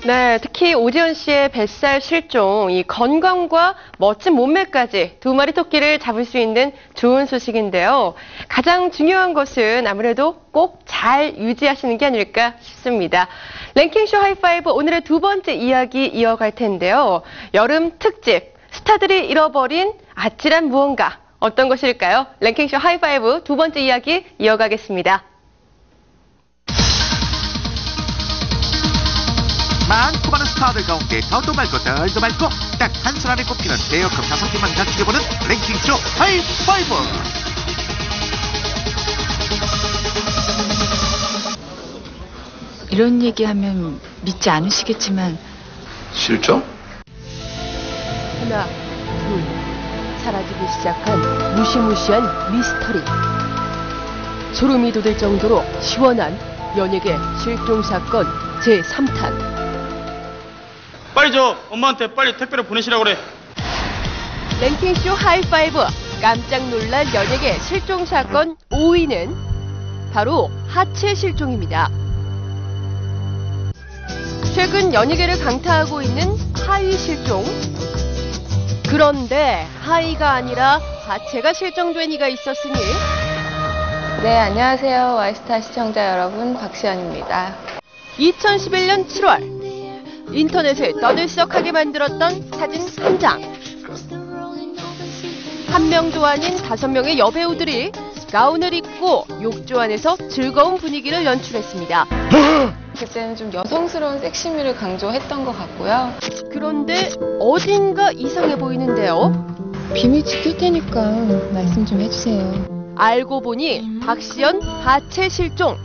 네, 특히 오지연 씨의 뱃살 실종, 이 건강과 멋진 몸매까지 두 마리 토끼를 잡을 수 있는 좋은 소식인데요. 가장 중요한 것은 아무래도 꼭 잘 유지하시는 게 아닐까 싶습니다. 랭킹쇼 하이파이브 오늘의 두 번째 이야기 이어갈 텐데요. 여름 특집, 스타들이 잃어버린 아찔한 무언가, 어떤 것일까요? 랭킹쇼 하이파이브 두 번째 이야기 이어가겠습니다. 많고 많은 스타들 가운데 더도 말고 덜도 말고 딱 한 사람이 꼽히는 대여급 5개만 가축해보는 랭킹쇼 하이파이브. 이런 얘기하면 믿지 않으시겠지만 실종? 하나, 둘, 사라지기 시작한 무시무시한 미스터리. 소름이 돋을 정도로 시원한 연예계 실종 사건 제3탄. 빨리 엄마한테 빨리 택배를 보내시라고 그래. 랭킹쇼 하이파이브 깜짝 놀랄 연예계 실종 사건 5위는 바로 하체 실종입니다. 최근 연예계를 강타하고 있는 하이 실종. 그런데 하이가 아니라 하체가 실종된 이가 있었으니. 네, 안녕하세요. 와이스타 시청자 여러분, 박시연입니다. 2011년 7월 인터넷을 떠들썩하게 만들었던 사진 한 장. 한 명도 아닌 5명의 여배우들이 가운을 입고 욕조 안에서 즐거운 분위기를 연출했습니다. 그때는 좀 여성스러운 섹시미를 강조했던 것 같고요. 그런데 어딘가 이상해 보이는데요. 비밀 지킬 테니까 말씀 좀 해주세요. 알고 보니 박시연 하체 실종.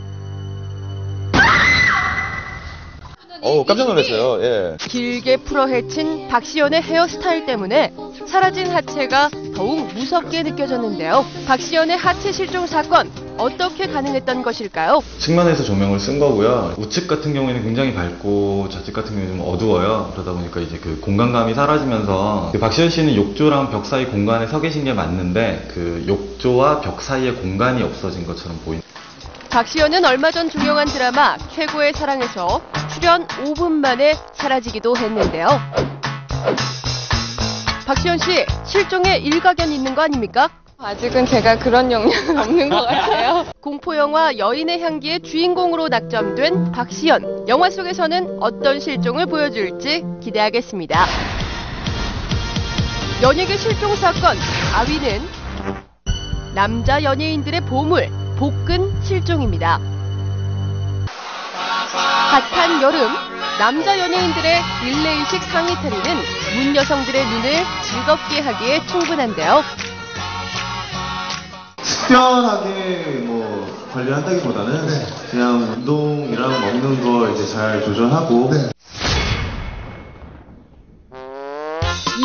깜짝 놀랐어요. 예. 길게 풀어 헤친 박시연의 헤어스타일 때문에 사라진 하체가 더욱 무섭게 느껴졌는데요. 박시연의 하체 실종 사건, 어떻게 가능했던 것일까요? 측면에서 조명을 쓴 거고요. 우측 같은 경우에는 굉장히 밝고 좌측 같은 경우에는 좀 어두워요. 그러다 보니까 이제 그 공간감이 사라지면서 박시연 씨는 욕조랑 벽 사이 공간에 서 계신 게 맞는데 그 욕조와 벽 사이에 공간이 없어진 것처럼 보입니다. 박시연은 얼마 전 종영한 드라마 최고의 사랑에서 출연 5분 만에 사라지기도 했는데요. 박시연 씨, 실종에 일가견 있는 거 아닙니까? 아직은 제가 그런 역량은 없는 것 같아요. 공포영화 여인의 향기의 주인공으로 낙점된 박시연. 영화 속에서는 어떤 실종을 보여줄지 기대하겠습니다. 연예계 실종 사건 4위는 남자 연예인들의 보물, 복근 실종입니다. 핫한 여름, 남자 연예인들의 릴레이식 상의 탈의는 문 여성들의 눈을 즐겁게 하기에 충분한데요. 특별하게 관리한다기보다는 그냥 운동이랑 먹는 거 이제 잘 조절하고.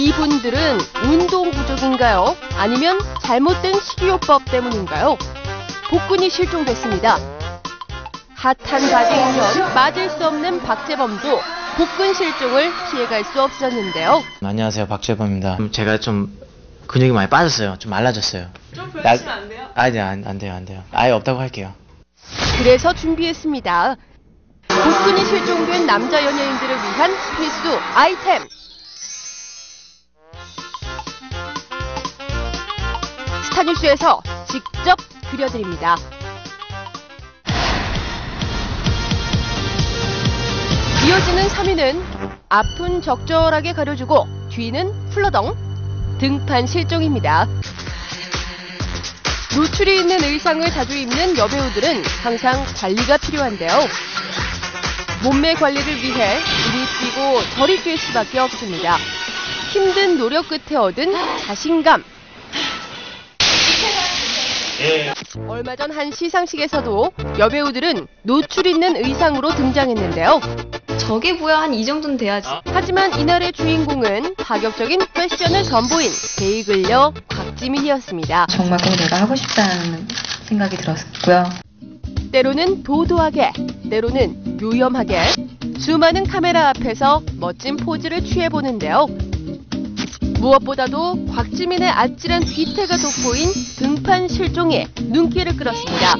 이분들은 운동 부족인가요? 아니면 잘못된 식이요법 때문인가요? 복근이 실종됐습니다. 핫한 바디에선 맞을 수 없는 박재범도 복근 실종을 피해갈 수 없었는데요. 안녕하세요, 박재범입니다. 제가 좀 근육이 많이 빠졌어요. 좀 말라졌어요. 좀 보여주시면 안 돼요? 아니, 안 돼요. 아예 없다고 할게요. 그래서 준비했습니다. 복근이 실종된 남자 연예인들을 위한 필수 아이템. 스타뉴스에서 직접 그려드립니다. 이어지는 3위는 앞은 적절하게 가려주고 뒤는 훌러덩, 등판 실종입니다. 노출이 있는 의상을 자주 입는 여배우들은 항상 관리가 필요한데요. 몸매 관리를 위해 이리 뛰고 저리 뛸 수밖에 없습니다. 힘든 노력 끝에 얻은 자신감. 얼마 전 한 시상식에서도 여배우들은 노출 있는 의상으로 등장했는데요. 저게 뭐야, 한 이 정도는 돼야지. 하지만 이날의 주인공은 파격적인 패션을 선보인 베이글녀 곽지민이었습니다. 정말 꼭 내가 하고 싶다는 생각이 들었고요. 때로는 도도하게, 때로는 요염하게 수많은 카메라 앞에서 멋진 포즈를 취해보는데요. 무엇보다도 곽지민의 아찔한 뒤태가 돋보인 등판 실종에 눈길을 끌었습니다.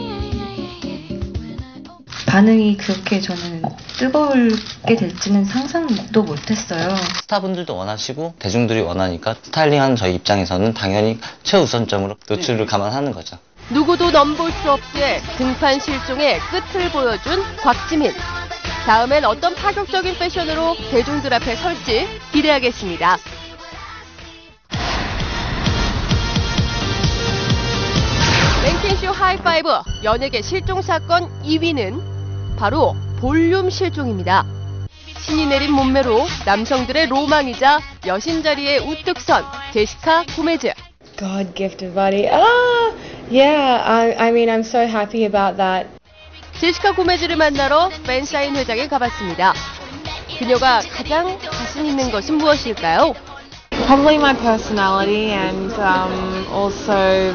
반응이 그렇게 저는 뜨거울게 될지는 상상도 못했어요. 스타분들도 원하시고 대중들이 원하니까 스타일링하는 저희 입장에서는 당연히 최우선점으로 노출을 감안하는 거죠. 누구도 넘볼 수 없게 등판 실종의 끝을 보여준 곽지민. 다음엔 어떤 파격적인 패션으로 대중들 앞에 설지 기대하겠습니다. 랭킹쇼 하이파이브 연예계 실종 사건 2위는 바로 볼륨 실종입니다. 신이 내린 몸매로 남성들의 로망이자 여신 자리에 우뚝 선 제시카 고메즈. God gifted body. Yeah. I mean, I'm so happy about that. 제시카 고메즈를 만나러 팬사인 회장에 가봤습니다. 그녀가 가장 자신 있는 것은 무엇일까요? Probably my personality and also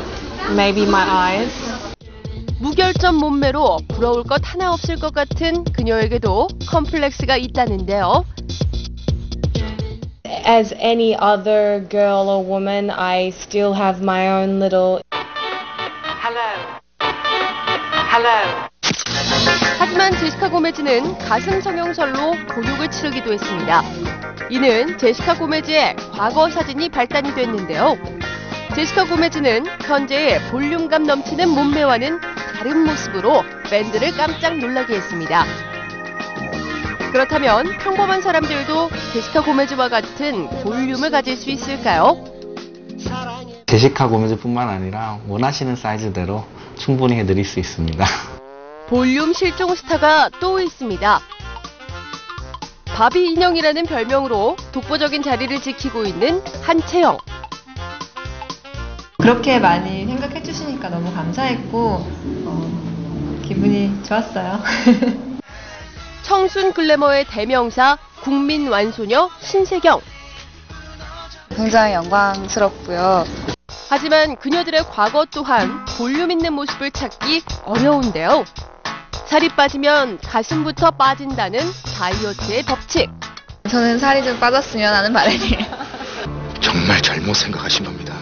maybe my eyes. 무결점 몸매로 부러울 것 하나 없을 것 같은 그녀에게도 컴플렉스가 있다는데요. As any other girl or woman, I still have my own little... Hello. 하지만 제시카 고메즈는 가슴 성형설로 곤욕을 치르기도 했습니다. 이는 제시카 고메즈의 과거 사진이 발단이 됐는데요. 제시카 고메즈는 현재의 볼륨감 넘치는 몸매와는 다른 모습으로 팬들을 깜짝 놀라게 했습니다. 그렇다면 평범한 사람들도 제시카 고메즈와 같은 볼륨을 가질 수 있을까요? 제시카 고메즈뿐만 아니라 원하시는 사이즈대로 충분히 해드릴 수 있습니다. 볼륨 실종 스타가 또 있습니다. 바비 인형이라는 별명으로 독보적인 자리를 지키고 있는 한채영. 그렇게 많이 생각해 주시니까 너무 감사했고 기분이 좋았어요. 청순 글래머의 대명사 국민 완소녀 신세경. 굉장히 영광스럽고요. 하지만 그녀들의 과거 또한 볼륨 있는 모습을 찾기 어려운데요. 살이 빠지면 가슴부터 빠진다는 다이어트의 법칙. 저는 살이 좀 빠졌으면 하는 바람이에요. 정말 잘못 생각하신 겁니다.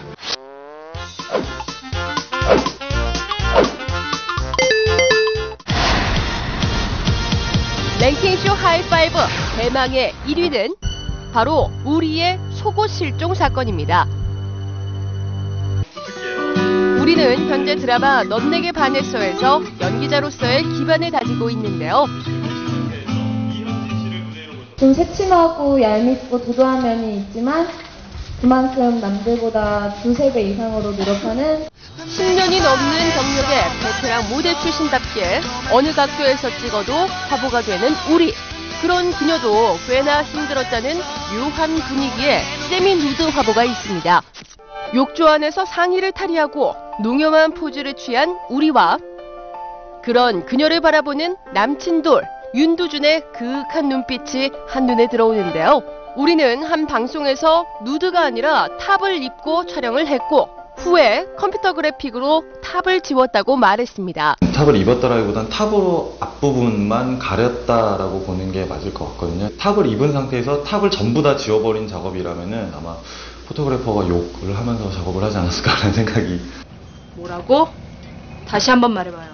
랭킹쇼 하이파이브 대망의 1위는 바로 우리의 속옷 실종 사건입니다. 우리는 현재 드라마 넌 내게 반했어에서 연기자로서의 기반을 다지고 있는데요. 좀 새침하고 얄밉고 도도한 면이 있지만 그만큼 남들보다 2~3배 이상으로 노력하는 10년이 넘는 경력의 베테랑 모델 출신답게 어느 각도에서 찍어도 화보가 되는 우리. 그런 그녀도 꽤나 힘들었다는 묘한 분위기의 세미 누드 화보가 있습니다. 욕조 안에서 상의를 탈의하고 농염한 포즈를 취한 우리와 그런 그녀를 바라보는 남친돌 윤두준의 그윽한 눈빛이 한눈에 들어오는데요. 우리는 한 방송에서 누드가 아니라 탑을 입고 촬영을 했고 후에 컴퓨터 그래픽으로 탑을 지웠다고 말했습니다. 탑을 입었다라기보단 탑으로 앞부분만 가렸다라고 보는 게 맞을 것 같거든요. 탑을 입은 상태에서 탑을 전부 다 지워버린 작업이라면은 아마 포토그래퍼가 욕을 하면서 작업을 하지 않았을까라는 생각이. 뭐라고? 다시 한번 말해봐요.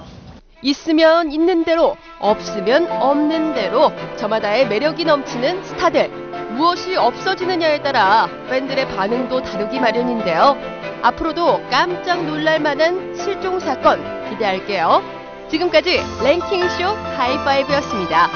있으면 있는 대로, 없으면 없는 대로 저마다의 매력이 넘치는 스타들. 무엇이 없어지느냐에 따라 팬들의 반응도 다르기 마련인데요. 앞으로도 깜짝 놀랄 만한 실종 사건 기대할게요. 지금까지 랭킹쇼 하이파이브였습니다.